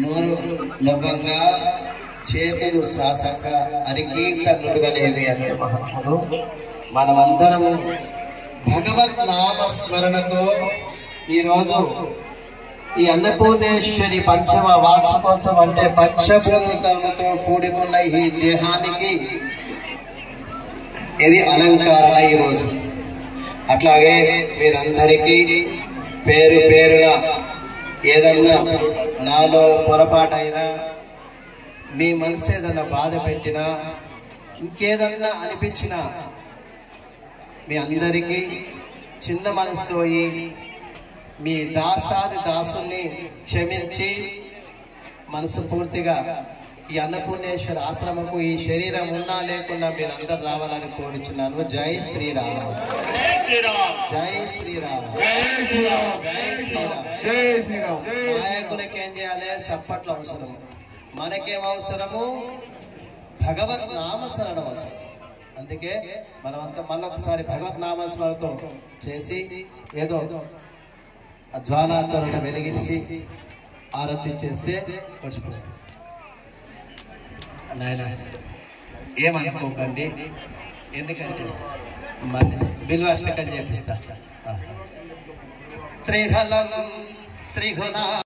నోరు లవ్వంగా చేతులు శ్వాసంగా అరికీర్తనుడుగలేవి అనే మహాత్ములు. మనమందరము భగవత్ నామ స్మరణతో ఈరోజు ఈ అన్నపూర్ణేశ్వరి పంచమ వార్షికోత్సవం అంటే పంచభూతాలతో కూడుకున్న ఈ దేహానికి ఇది అలంకారం ఈరోజు. అట్లాగే మీరందరికీ పేరు పేరున ఏదన్నా నాలో పొరపాటైనా, మీ మనసు ఏదన్నా బాధ పెట్టినా, ఇంకేదన్నా అనిపించినా మీ అందరికీ చిన్న మనసుతో మీ దాసాది దాసుల్ని క్షమించి మనసు పూర్తిగా ఈ అన్నపూర్ణేశ్వర ఆశ్రమకు ఈ శరీరం ఉన్నా లేకుండా మీరందరూ రావాలని కోరుచున్నాను. జై శ్రీరామ్, జై శ్రీరామ్, జై శ్రీరామ్. నాయకులకి ఏం చేయాలి? చప్పట్లు అవసరం. మనకేం అవసరము? భగవత్ నామస్మరణ అవసరం. అందుకే మనమంతా మళ్ళొకసారి భగవత్ నామస్మరణతో చేసి ఏదో జ్వాలాతోరణ వెలిగించి ఆరతి చేస్తే పడిపోతుంది. నాయన ఏమనుకోకండి, ఎందుకంటే మళ్ళీ బిల్వాష్టకం చేపిస్తా. త్రిధలం త్రిగుణ